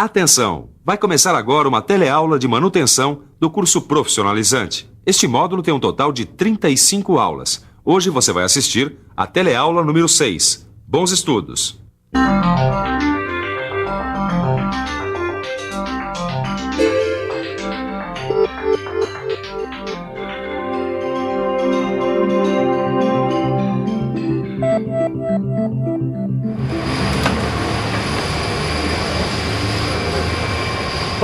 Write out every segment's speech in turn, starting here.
Atenção! Vai começar agora uma teleaula de manutenção do curso profissionalizante. Este módulo tem um total de 35 aulas. Hoje você vai assistir a teleaula número 6. Bons estudos!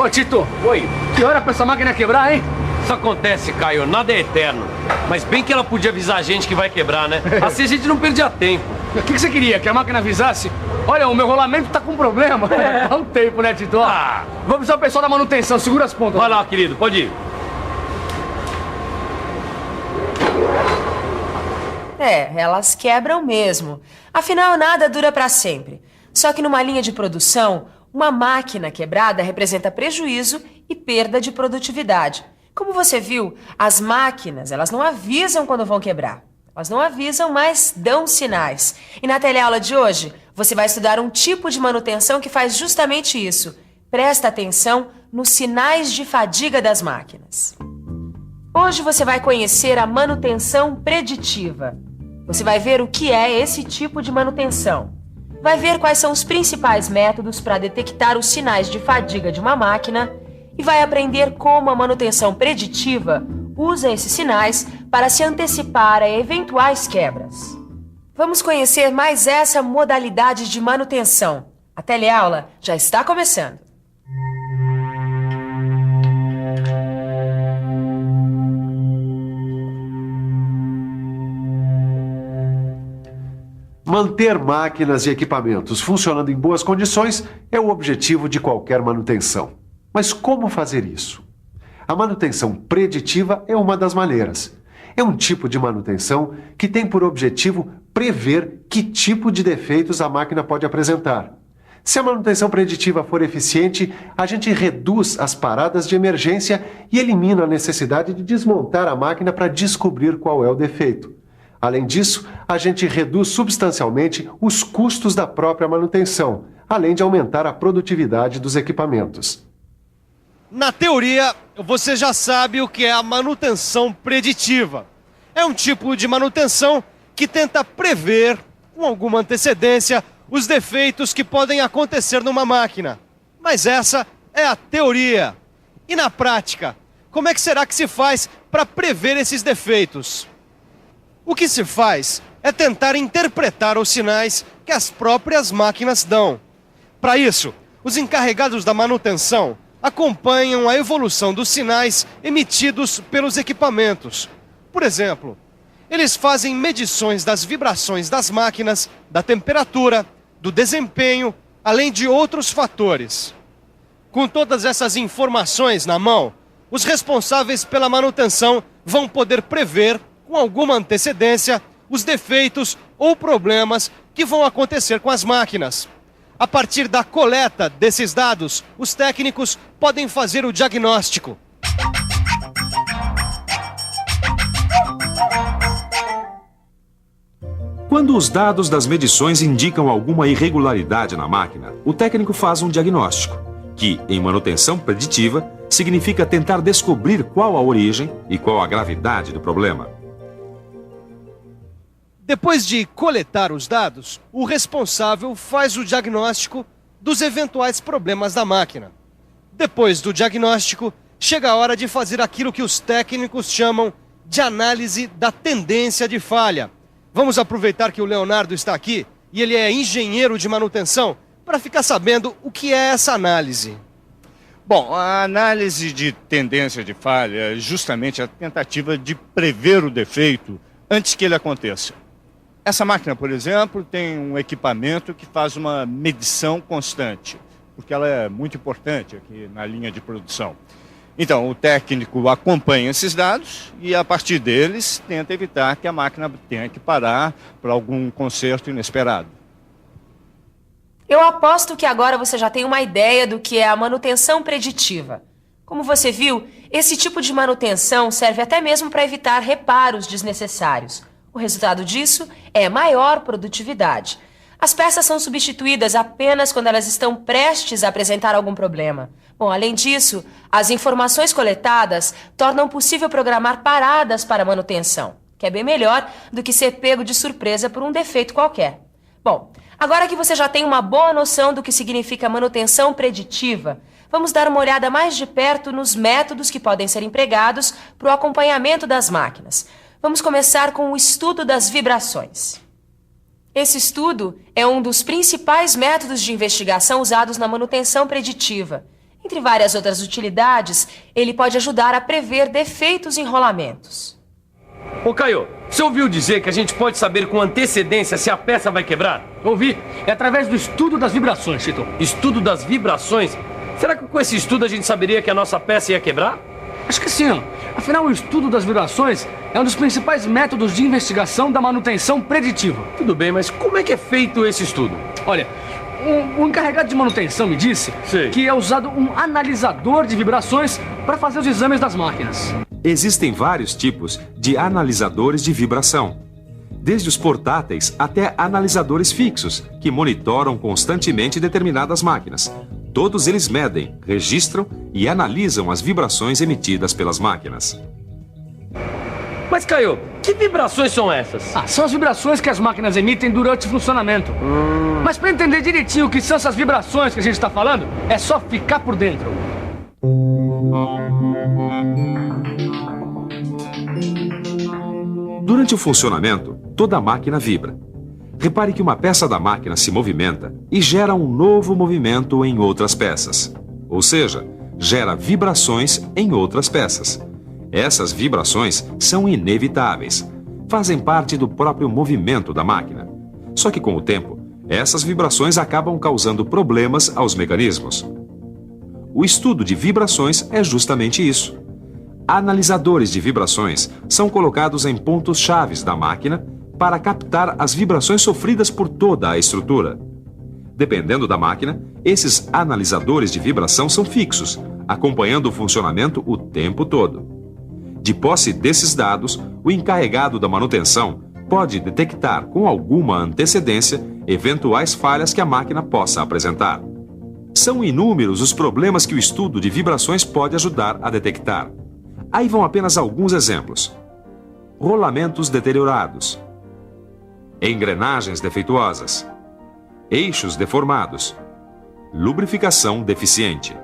Ô, Tito! Oi. Que hora pra essa máquina quebrar, hein? Isso acontece, Caio. Nada é eterno. Mas bem que ela podia avisar a gente que vai quebrar, né? Assim a gente não perdia tempo. O que você queria? Que a máquina avisasse? Olha, o meu rolamento tá com problema. Dá um tempo, né, Tito? Vamos avisar o pessoal da manutenção. Segura as pontas. Vai lá, querido. Pode ir. Elas quebram mesmo. Afinal, nada dura pra sempre. Só que numa linha de produção, uma máquina quebrada representa prejuízo e perda de produtividade. Como você viu, as máquinas, elas não avisam quando vão quebrar. Elas não avisam, mas dão sinais. E na teleaula de hoje, você vai estudar um tipo de manutenção que faz justamente isso. Presta atenção nos sinais de fadiga das máquinas. Hoje você vai conhecer a manutenção preditiva. Você vai ver o que é esse tipo de manutenção. Vai ver quais são os principais métodos para detectar os sinais de fadiga de uma máquina e vai aprender como a manutenção preditiva usa esses sinais para se antecipar a eventuais quebras. Vamos conhecer mais essa modalidade de manutenção. A teleaula já está começando. Manter máquinas e equipamentos funcionando em boas condições é o objetivo de qualquer manutenção. Mas como fazer isso? A manutenção preditiva é uma das maneiras. É um tipo de manutenção que tem por objetivo prever que tipo de defeitos a máquina pode apresentar. Se a manutenção preditiva for eficiente, a gente reduz as paradas de emergência e elimina a necessidade de desmontar a máquina para descobrir qual é o defeito. Além disso, a gente reduz substancialmente os custos da própria manutenção, além de aumentar a produtividade dos equipamentos. Na teoria, você já sabe o que é a manutenção preditiva. É um tipo de manutenção que tenta prever, com alguma antecedência, os defeitos que podem acontecer numa máquina. Mas essa é a teoria. E na prática, como é que será que se faz para prever esses defeitos? O que se faz é tentar interpretar os sinais que as próprias máquinas dão. Para isso, os encarregados da manutenção acompanham a evolução dos sinais emitidos pelos equipamentos. Por exemplo, eles fazem medições das vibrações das máquinas, da temperatura, do desempenho, além de outros fatores. Com todas essas informações na mão, os responsáveis pela manutenção vão poder prever, com alguma antecedência, os defeitos ou problemas que vão acontecer com as máquinas. A partir da coleta desses dados, os técnicos podem fazer o diagnóstico. Quando os dados das medições indicam alguma irregularidade na máquina, o técnico faz um diagnóstico, que, em manutenção preditiva, significa tentar descobrir qual a origem e qual a gravidade do problema. Depois de coletar os dados, o responsável faz o diagnóstico dos eventuais problemas da máquina. Depois do diagnóstico, chega a hora de fazer aquilo que os técnicos chamam de análise da tendência de falha. Vamos aproveitar que o Leonardo está aqui e ele é engenheiro de manutenção para ficar sabendo o que é essa análise. Bom, a análise de tendência de falha é justamente a tentativa de prever o defeito antes que ele aconteça. Essa máquina, por exemplo, tem um equipamento que faz uma medição constante, porque ela é muito importante aqui na linha de produção. Então, o técnico acompanha esses dados e, a partir deles, tenta evitar que a máquina tenha que parar por algum conserto inesperado. Eu aposto que agora você já tem uma ideia do que é a manutenção preditiva. Como você viu, esse tipo de manutenção serve até mesmo para evitar reparos desnecessários. O resultado disso é maior produtividade. As peças são substituídas apenas quando elas estão prestes a apresentar algum problema. Bom, além disso, as informações coletadas tornam possível programar paradas para manutenção, que é bem melhor do que ser pego de surpresa por um defeito qualquer. Bom, agora que você já tem uma boa noção do que significa manutenção preditiva, vamos dar uma olhada mais de perto nos métodos que podem ser empregados para o acompanhamento das máquinas. Vamos começar com o estudo das vibrações. Esse estudo é um dos principais métodos de investigação usados na manutenção preditiva. Entre várias outras utilidades, ele pode ajudar a prever defeitos em rolamentos. Ô, Caio, você ouviu dizer que a gente pode saber com antecedência se a peça vai quebrar? Ouvi. É através do estudo das vibrações, Chito. Estudo das vibrações? Será que com esse estudo a gente saberia que a nossa peça ia quebrar? Acho que sim. Afinal, o estudo das vibrações é um dos principais métodos de investigação da manutenção preditiva. Tudo bem, mas como é que é feito esse estudo? Olha, o encarregado de manutenção me disse que é usado um analisador de vibrações para fazer os exames das máquinas. Existem vários tipos de analisadores de vibração, desde os portáteis até analisadores fixos, que monitoram constantemente determinadas máquinas. Todos eles medem, registram e analisam as vibrações emitidas pelas máquinas. Mas, Caio, que vibrações são essas? São as vibrações que as máquinas emitem durante o funcionamento. Mas para entender direitinho o que são essas vibrações que a gente está falando, é só ficar por dentro. Durante o funcionamento, toda máquina vibra. Repare que uma peça da máquina se movimenta e gera um novo movimento em outras peças. Ou seja, gera vibrações em outras peças. Essas vibrações são inevitáveis. Fazem parte do próprio movimento da máquina. Só que com o tempo, essas vibrações acabam causando problemas aos mecanismos. O estudo de vibrações é justamente isso. Analisadores de vibrações são colocados em pontos chaves da máquina para captar as vibrações sofridas por toda a estrutura. Dependendo da máquina, esses analisadores de vibração são fixos, acompanhando o funcionamento o tempo todo. De posse desses dados, o encarregado da manutenção pode detectar com alguma antecedência eventuais falhas que a máquina possa apresentar. São inúmeros os problemas que o estudo de vibrações pode ajudar a detectar. Aí vão apenas alguns exemplos: rolamentos deteriorados, engrenagens defeituosas, eixos deformados, lubrificação deficiente.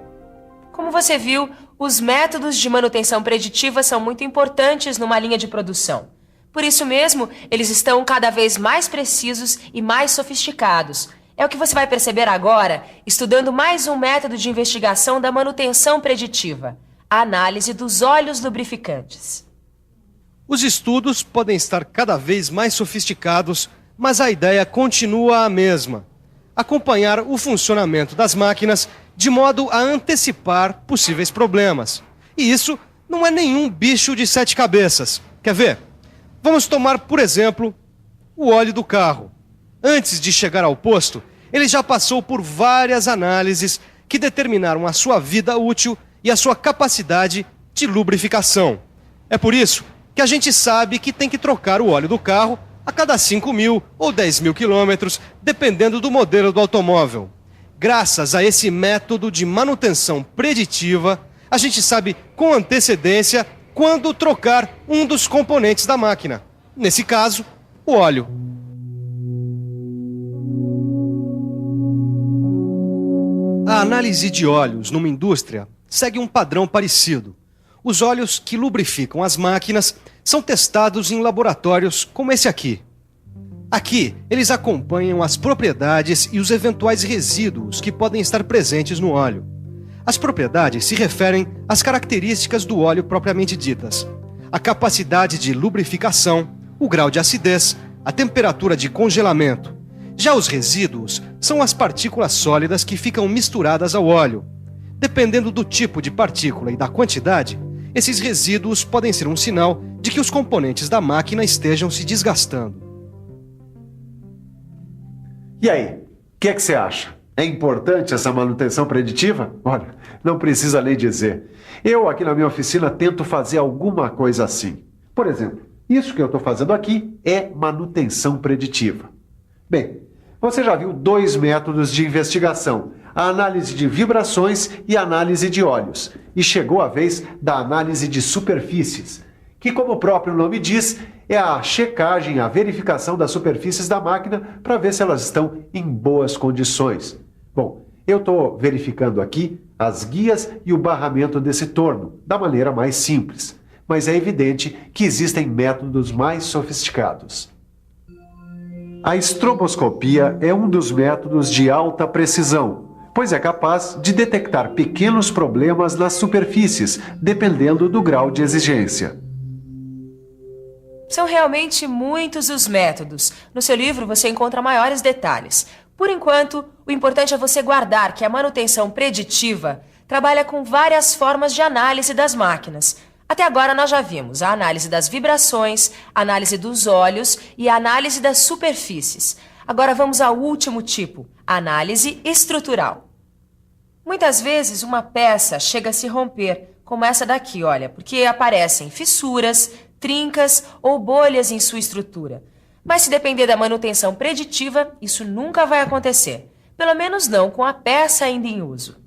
Como você viu, os métodos de manutenção preditiva são muito importantes numa linha de produção. Por isso mesmo, eles estão cada vez mais precisos e mais sofisticados. É o que você vai perceber agora, estudando mais um método de investigação da manutenção preditiva: a análise dos óleos lubrificantes. Os estudos podem estar cada vez mais sofisticados, mas a ideia continua a mesma: acompanhar o funcionamento das máquinas de modo a antecipar possíveis problemas. E isso não é nenhum bicho de 7 cabeças. Quer ver? Vamos tomar, por exemplo, o óleo do carro. Antes de chegar ao posto, ele já passou por várias análises que determinaram a sua vida útil e a sua capacidade de lubrificação. É por isso que a gente sabe que tem que trocar o óleo do carro a cada 5.000 ou 10.000 quilômetros, dependendo do modelo do automóvel. Graças a esse método de manutenção preditiva, a gente sabe com antecedência quando trocar um dos componentes da máquina. Nesse caso, o óleo. A análise de óleos numa indústria segue um padrão parecido. Os óleos que lubrificam as máquinas são testados em laboratórios como esse aqui. Aqui, eles acompanham as propriedades e os eventuais resíduos que podem estar presentes no óleo. As propriedades se referem às características do óleo propriamente ditas: a capacidade de lubrificação, o grau de acidez, a temperatura de congelamento. Já os resíduos são as partículas sólidas que ficam misturadas ao óleo. Dependendo do tipo de partícula e da quantidade, esses resíduos podem ser um sinal de que os componentes da máquina estejam se desgastando. E aí, o que é que você acha? É importante essa manutenção preditiva? Olha, não precisa nem dizer. Eu, aqui na minha oficina, tento fazer alguma coisa assim. Por exemplo, isso que eu estou fazendo aqui é manutenção preditiva. Bem, Você já viu dois métodos de investigação, a análise de vibrações e a análise de óleos. E chegou a vez da análise de superfícies, que, como o próprio nome diz, é a checagem, a verificação das superfícies da máquina para ver se elas estão em boas condições. Bom, eu estou verificando aqui as guias e o barramento desse torno, da maneira mais simples. Mas é evidente que existem métodos mais sofisticados. A estroboscopia é um dos métodos de alta precisão, pois é capaz de detectar pequenos problemas nas superfícies, dependendo do grau de exigência. São realmente muitos os métodos. No seu livro você encontra maiores detalhes. Por enquanto, o importante é você guardar que a manutenção preditiva trabalha com várias formas de análise das máquinas. Até agora nós já vimos a análise das vibrações, a análise dos óleos e a análise das superfícies. Agora vamos ao último tipo, a análise estrutural. Muitas vezes uma peça chega a se romper, como essa daqui, olha, porque aparecem fissuras, trincas ou bolhas em sua estrutura. Mas se depender da manutenção preditiva, isso nunca vai acontecer. Pelo menos não com a peça ainda em uso.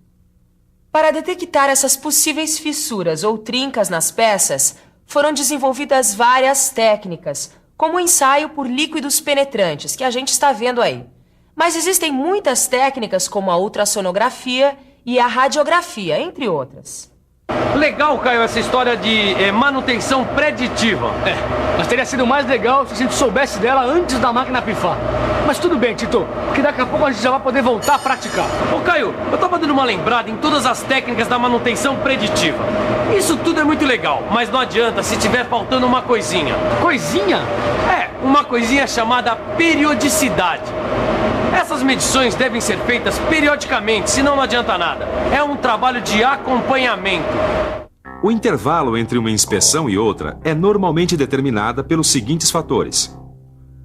Para detectar essas possíveis fissuras ou trincas nas peças, foram desenvolvidas várias técnicas, como o ensaio por líquidos penetrantes, que a gente está vendo aí. Mas existem muitas técnicas como a ultrassonografia e a radiografia, entre outras. Legal, Caio, essa história de manutenção preditiva. Mas teria sido mais legal se a gente soubesse dela antes da máquina pifar. Mas tudo bem, Tito, porque daqui a pouco a gente já vai poder voltar a praticar. Ô, Caio, eu tava dando uma lembrada em todas as técnicas da manutenção preditiva. Isso tudo é muito legal, mas não adianta se tiver faltando uma coisinha. Coisinha? Uma coisinha chamada periodicidade. Essas medições devem ser feitas periodicamente, senão não adianta nada. É um trabalho de acompanhamento. O intervalo entre uma inspeção e outra é normalmente determinada pelos seguintes fatores: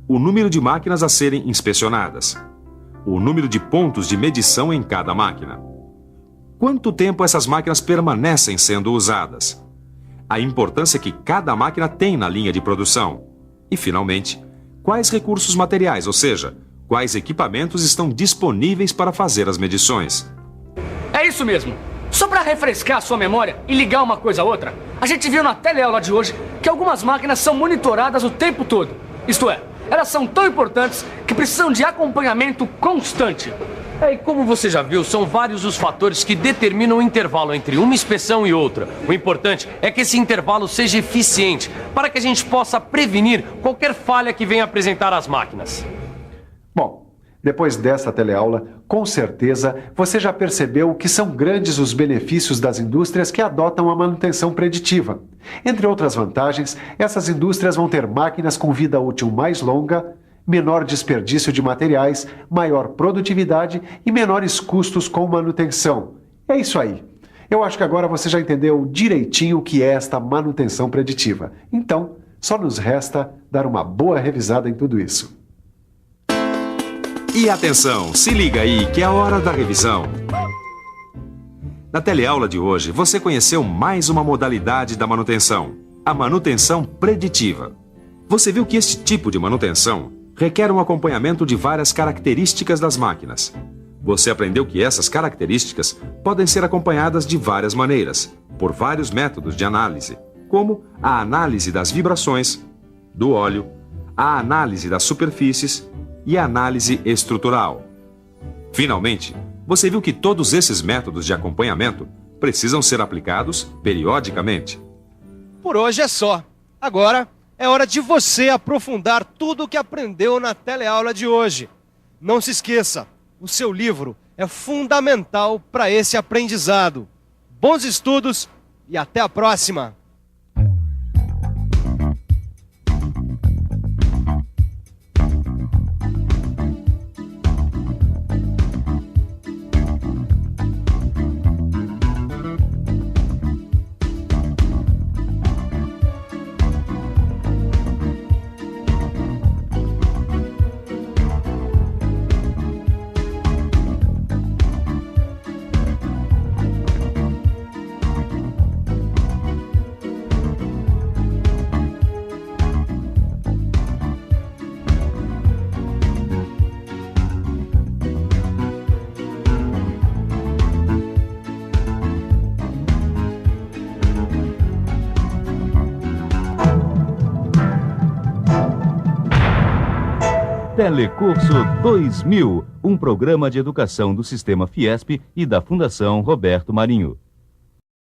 o número de máquinas a serem inspecionadas, o número de pontos de medição em cada máquina, quanto tempo essas máquinas permanecem sendo usadas, a importância que cada máquina tem na linha de produção e, finalmente, quais recursos materiais, ou seja, quais equipamentos estão disponíveis para fazer as medições. É isso mesmo. Só para refrescar a sua memória e ligar uma coisa a outra, a gente viu na teleaula de hoje que algumas máquinas são monitoradas o tempo todo. Isto é, elas são tão importantes que precisam de acompanhamento constante. E como você já viu, são vários os fatores que determinam o intervalo entre uma inspeção e outra. O importante é que esse intervalo seja eficiente, para que a gente possa prevenir qualquer falha que venha apresentar as máquinas. Bom, depois desta teleaula, com certeza você já percebeu que são grandes os benefícios das indústrias que adotam a manutenção preditiva. Entre outras vantagens, essas indústrias vão ter máquinas com vida útil mais longa, menor desperdício de materiais, maior produtividade e menores custos com manutenção. É isso aí. Eu acho que agora você já entendeu direitinho o que é esta manutenção preditiva. Então, só nos resta dar uma boa revisada em tudo isso. E atenção, se liga aí que é a hora da revisão. Na teleaula de hoje, você conheceu mais uma modalidade da manutenção, a manutenção preditiva. Você viu que este tipo de manutenção requer um acompanhamento de várias características das máquinas. Você aprendeu que essas características podem ser acompanhadas de várias maneiras, por vários métodos de análise, como a análise das vibrações, do óleo, a análise das superfícies e a análise estrutural. Finalmente, você viu que todos esses métodos de acompanhamento precisam ser aplicados periodicamente. Por hoje é só. Agora é hora de você aprofundar tudo o que aprendeu na teleaula de hoje. Não se esqueça, o seu livro é fundamental para esse aprendizado. Bons estudos e até a próxima! Telecurso 2000, um programa de educação do Sistema Fiesp e da Fundação Roberto Marinho.